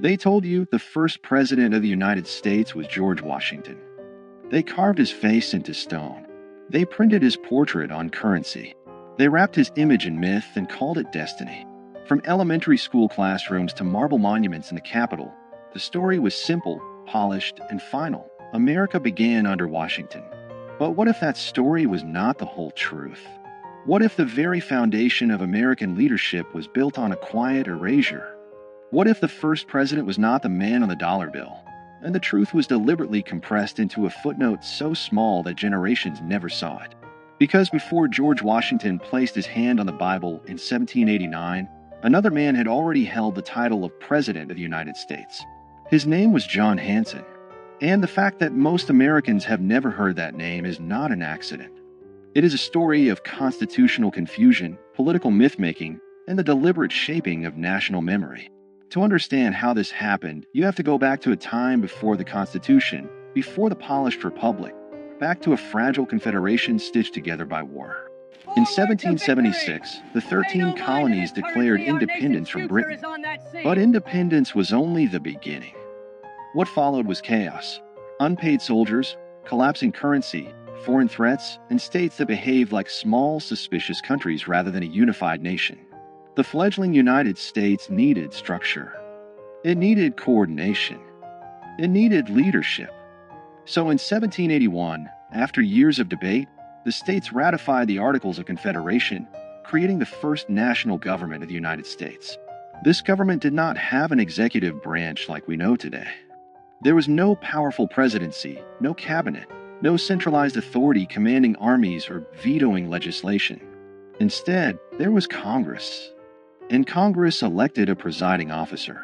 They told you the first president of the United States was George Washington. They carved his face into stone. They printed his portrait on currency. They wrapped his image in myth and called it destiny. From elementary school classrooms to marble monuments in the Capitol, the story was simple, polished, and final. America began under Washington. But what if that story was not the whole truth? What if the very foundation of American leadership was built on a quiet erasure? What if the first president was not the man on the dollar bill, and the truth was deliberately compressed into a footnote so small that generations never saw it? Because before George Washington placed his hand on the Bible in 1789, another man had already held the title of President of the United States. His name was John Hanson, and the fact that most Americans have never heard that name is not an accident. It is a story of constitutional confusion, political myth-making, and the deliberate shaping of national memory. To understand how this happened, you have to go back to a time before the Constitution, before the polished republic, back to a fragile confederation stitched together by war. In 1776, the 13 colonies declared independence from Britain, but independence was only the beginning. What followed was chaos: unpaid soldiers, collapsing currency, foreign threats, and states that behaved like small, suspicious countries rather than a unified nation. The fledgling United States needed structure. It needed coordination. It needed leadership. So in 1781, after years of debate, the states ratified the Articles of Confederation, creating the first national government of the United States. This government did not have an executive branch like we know today. There was no powerful presidency, no cabinet, no centralized authority commanding armies or vetoing legislation. Instead, there was Congress. And Congress elected a presiding officer.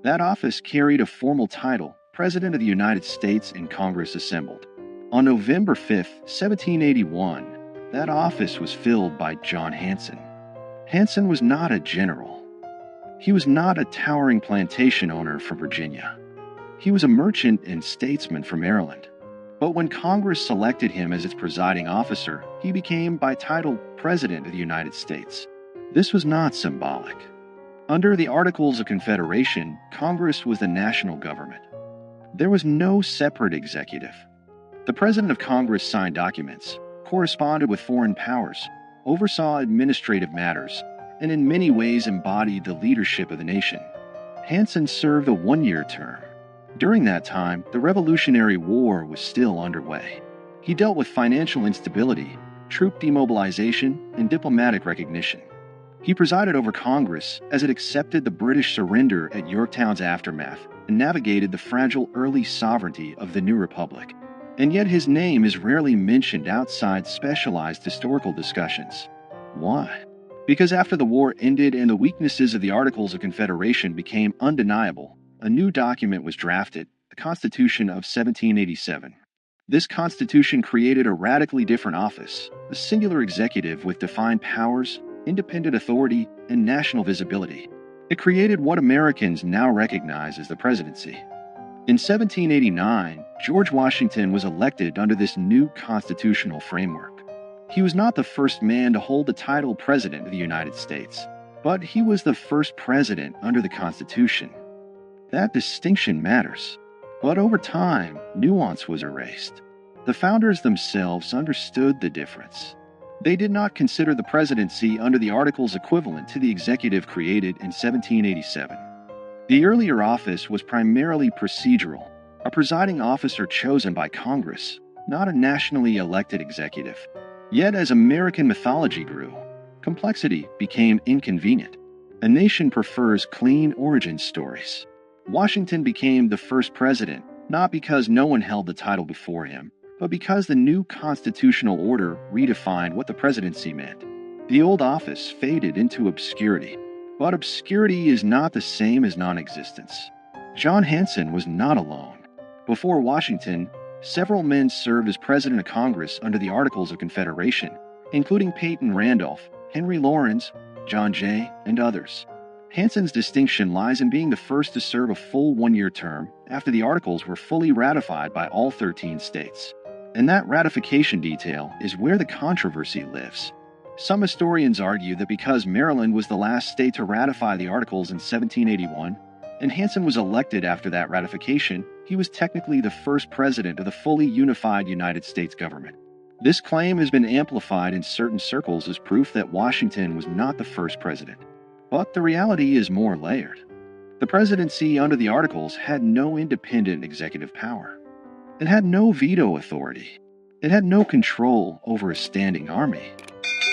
That office carried a formal title, President of the United States, and Congress assembled. On November 5, 1781, that office was filled by John Hanson. Hanson was not a general. He was not a towering plantation owner from Virginia. He was a merchant and statesman from Maryland. But when Congress selected him as its presiding officer, he became by title President of the United States. This was not symbolic. Under the Articles of Confederation, Congress was the national government. There was no separate executive. The President of Congress signed documents, corresponded with foreign powers, oversaw administrative matters, and in many ways embodied the leadership of the nation. Hanson served a one-year term. During that time, the Revolutionary War was still underway. He dealt with financial instability, troop demobilization, and diplomatic recognition. He presided over Congress as it accepted the British surrender at Yorktown's aftermath and navigated the fragile early sovereignty of the new republic. And yet his name is rarely mentioned outside specialized historical discussions. Why? Because after the war ended and the weaknesses of the Articles of Confederation became undeniable, a new document was drafted, the Constitution of 1787. This Constitution created a radically different office, a singular executive with defined powers, independent authority, and national visibility. It created what Americans now recognize as the presidency. In 1789, George Washington was elected under this new constitutional framework. He was not the first man to hold the title President of the United States, but he was the first president under the Constitution. That distinction matters. But over time, nuance was erased. The founders themselves understood the difference. They did not consider the presidency under the Articles equivalent to the executive created in 1787. The earlier office was primarily procedural, a presiding officer chosen by Congress, not a nationally elected executive. Yet as American mythology grew, complexity became inconvenient. A nation prefers clean origin stories. Washington became the first president, not because no one held the title before him, but because the new constitutional order redefined what the presidency meant. The old office faded into obscurity. But obscurity is not the same as non-existence. John Hanson was not alone. Before Washington, several men served as President of Congress under the Articles of Confederation, including Peyton Randolph, Henry Laurens, John Jay, and others. Hanson's distinction lies in being the first to serve a full one-year term after the Articles were fully ratified by all 13 states. And that ratification detail is where the controversy lives. Some historians argue that because Maryland was the last state to ratify the Articles in 1781, and Hanson was elected after that ratification, he was technically the first president of the fully unified United States government. This claim has been amplified in certain circles as proof that Washington was not the first president. But the reality is more layered. The presidency under the Articles had no independent executive power. It had no veto authority. It had no control over a standing army.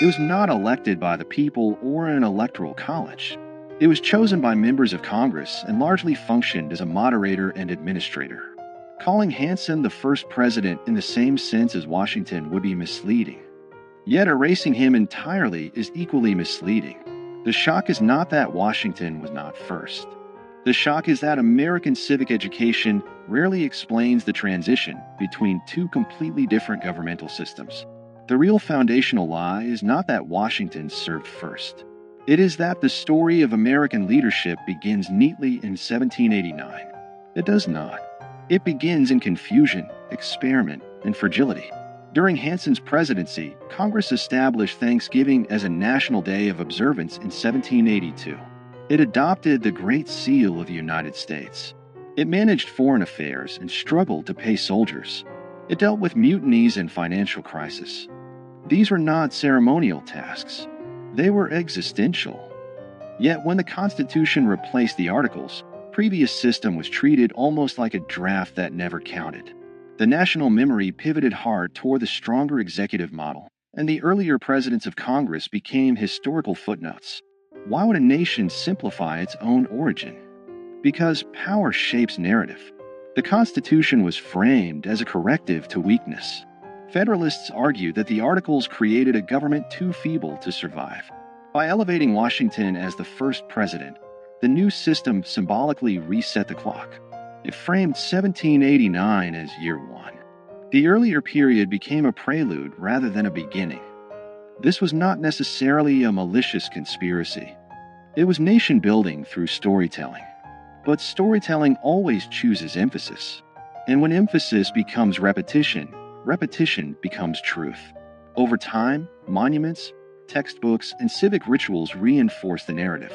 It was not elected by the people or an electoral college. It was chosen by members of Congress and largely functioned as a moderator and administrator. Calling Hanson the first president in the same sense as Washington would be misleading. Yet erasing him entirely is equally misleading. The shock is not that Washington was not first. The shock is that American civic education rarely explains the transition between two completely different governmental systems. The real foundational lie is not that Washington served first. It is that the story of American leadership begins neatly in 1789. It does not. It begins in confusion, experiment, and fragility. During Hanson's presidency, Congress established Thanksgiving as a national day of observance in 1782. It adopted the Great Seal of the United States. It managed foreign affairs and struggled to pay soldiers. It dealt with mutinies and financial crisis. These were not ceremonial tasks. They were existential. Yet when the Constitution replaced the Articles, the previous system was treated almost like a draft that never counted. The national memory pivoted hard toward the stronger executive model, and the earlier presidents of Congress became historical footnotes. Why would a nation simplify its own origin? Because power shapes narrative. The Constitution was framed as a corrective to weakness. Federalists argue that the Articles created a government too feeble to survive. By elevating Washington as the first president, the new system symbolically reset the clock. It framed 1789 as year one. The earlier period became a prelude rather than a beginning. This was not necessarily a malicious conspiracy. It was nation-building through storytelling. But storytelling always chooses emphasis. And when emphasis becomes repetition, repetition becomes truth. Over time, monuments, textbooks, and civic rituals reinforce the narrative.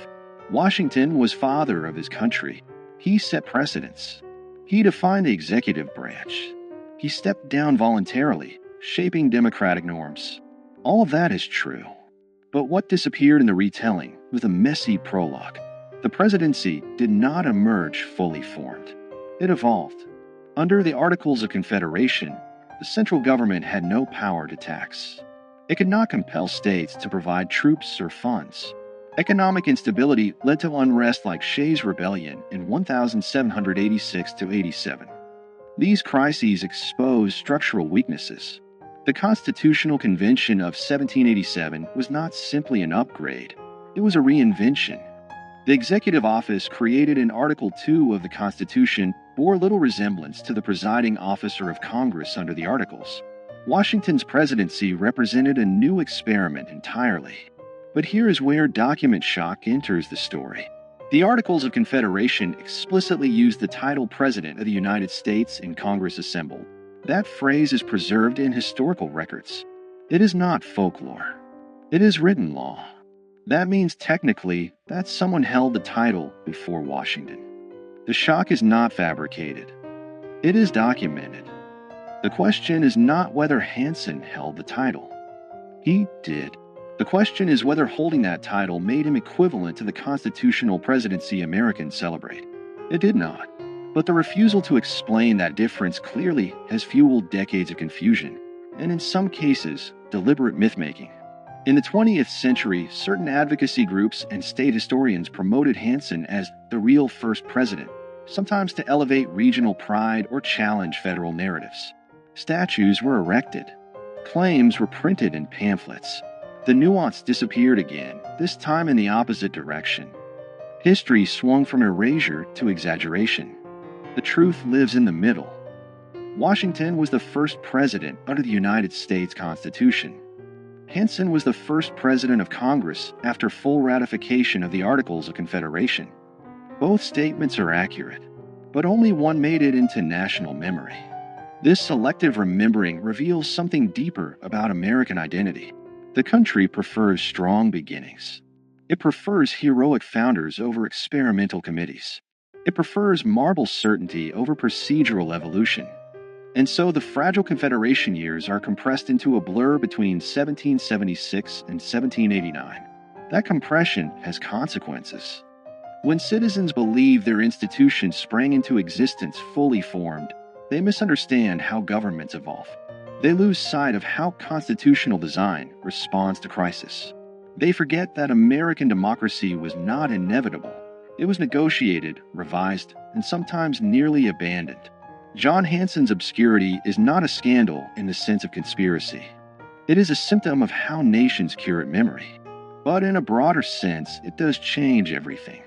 Washington was father of his country. He set precedents. He defined the executive branch. He stepped down voluntarily, shaping democratic norms. All of that is true. But what disappeared in the retelling was a messy prologue. The presidency did not emerge fully formed. It evolved. Under the Articles of Confederation, the central government had no power to tax. It could not compel states to provide troops or funds. Economic instability led to unrest like Shays' Rebellion in 1786–87. These crises exposed structural weaknesses. The Constitutional Convention of 1787 was not simply an upgrade, it was a reinvention. The executive office created in Article 2 of the Constitution bore little resemblance to the presiding officer of Congress under the Articles. Washington's presidency represented a new experiment entirely. But here is where document shock enters the story. The Articles of Confederation explicitly used the title President of the United States in Congress assembled. That phrase is preserved in historical records. It is not folklore. It is written law. That means technically that someone held the title before Washington. The shock is not fabricated. It is documented. The question is not whether Hanson held the title. He did. The question is whether holding that title made him equivalent to the constitutional presidency Americans celebrate. It did not. But the refusal to explain that difference clearly has fueled decades of confusion, and in some cases, deliberate myth-making. In the 20th century, certain advocacy groups and state historians promoted Hanson as the real first president, sometimes to elevate regional pride or challenge federal narratives. Statues were erected. Claims were printed in pamphlets. The nuance disappeared again, this time in the opposite direction. History swung from erasure to exaggeration. The truth lives in the middle. Washington was the first president under the United States Constitution. Hanson was the first president of Congress after full ratification of the Articles of Confederation. Both statements are accurate, but only one made it into national memory. This selective remembering reveals something deeper about American identity. The country prefers strong beginnings. It prefers heroic founders over experimental committees. It prefers marble certainty over procedural evolution. And so the fragile Confederation years are compressed into a blur between 1776 and 1789. That compression has consequences. When citizens believe their institutions sprang into existence fully formed, they misunderstand how governments evolve. They lose sight of how constitutional design responds to crisis. They forget that American democracy was not inevitable. It was negotiated, revised, and sometimes nearly abandoned. John Hanson's obscurity is not a scandal in the sense of conspiracy. It is a symptom of how nations curate memory. But in a broader sense, it does change everything.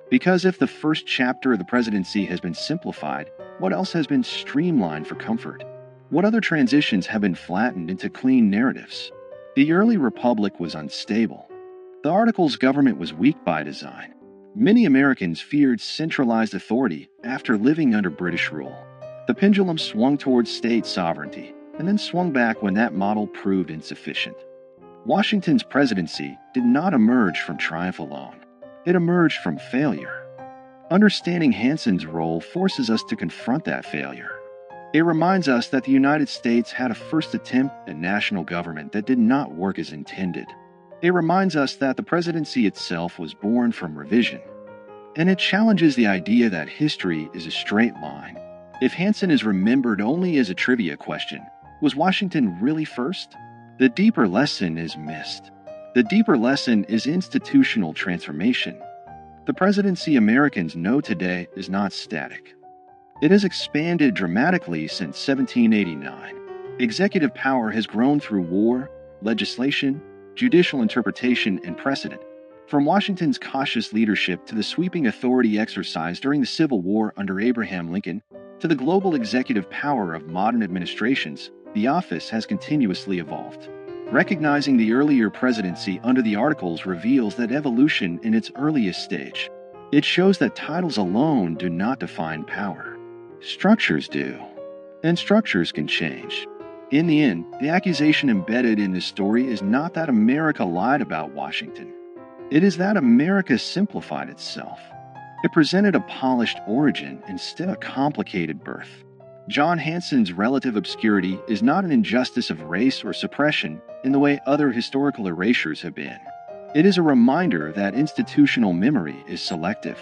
Because if the first chapter of the presidency has been simplified, what else has been streamlined for comfort? What other transitions have been flattened into clean narratives? The early republic was unstable. The Articles government was weak by design. Many Americans feared centralized authority after living under British rule. The pendulum swung towards state sovereignty, and then swung back when that model proved insufficient. Washington's presidency did not emerge from triumph alone. It emerged from failure. Understanding Hanson's role forces us to confront that failure. It reminds us that the United States had a first attempt at national government that did not work as intended. It reminds us that the presidency itself was born from revision. And it challenges the idea that history is a straight line. If Hanson is remembered only as a trivia question, was Washington really first? The deeper lesson is missed. The deeper lesson is institutional transformation. The presidency Americans know today is not static. It has expanded dramatically since 1789. Executive power has grown through war, legislation, judicial interpretation, and precedent. From Washington's cautious leadership to the sweeping authority exercised during the Civil War under Abraham Lincoln, to the global executive power of modern administrations, the office has continuously evolved. Recognizing the earlier presidency under the Articles reveals that evolution in its earliest stage. It shows that titles alone do not define power. Structures do. And structures can change. In the end, the accusation embedded in this story is not that America lied about Washington. It is that America simplified itself. It presented a polished origin instead of a complicated birth. John Hanson's relative obscurity is not an injustice of race or suppression in the way other historical erasures have been. It is a reminder that institutional memory is selective,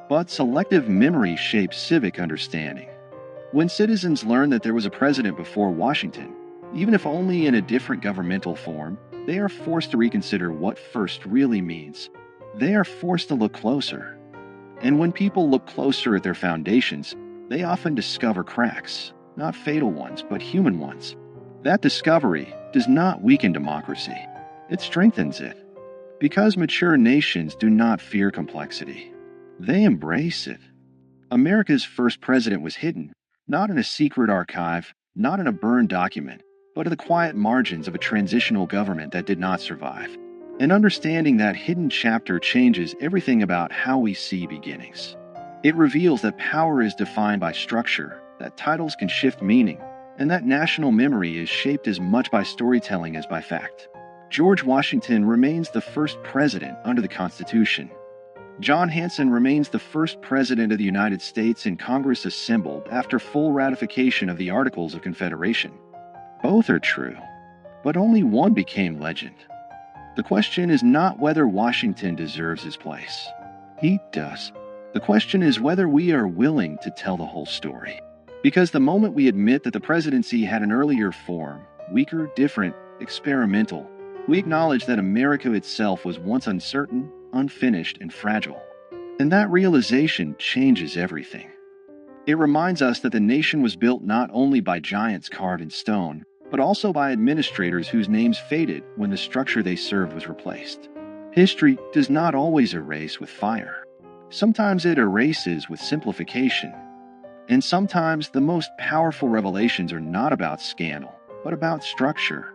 but selective memory shapes civic understanding. When citizens learn that there was a president before Washington, even if only in a different governmental form, they are forced to reconsider what first really means. They are forced to look closer. And when people look closer at their foundations, they often discover cracks, not fatal ones, but human ones. That discovery does not weaken democracy. It strengthens it. Because mature nations do not fear complexity. They embrace it. America's first president was hidden, not in a secret archive, not in a burned document, but in the quiet margins of a transitional government that did not survive. And understanding that hidden chapter changes everything about how we see beginnings. It reveals that power is defined by structure, that titles can shift meaning, and that national memory is shaped as much by storytelling as by fact. George Washington remains the first president under the Constitution. John Hanson remains the first president of the United States in Congress assembled after full ratification of the Articles of Confederation. Both are true, but only one became legend. The question is not whether Washington deserves his place. He does. The question is whether we are willing to tell the whole story. Because the moment we admit that the presidency had an earlier form, weaker, different, experimental, we acknowledge that America itself was once uncertain, unfinished, and fragile. And that realization changes everything. It reminds us that the nation was built not only by giants carved in stone, but also by administrators whose names faded when the structure they served was replaced. History does not always erase with fire. Sometimes it erases with simplification. And sometimes the most powerful revelations are not about scandal, but about structure.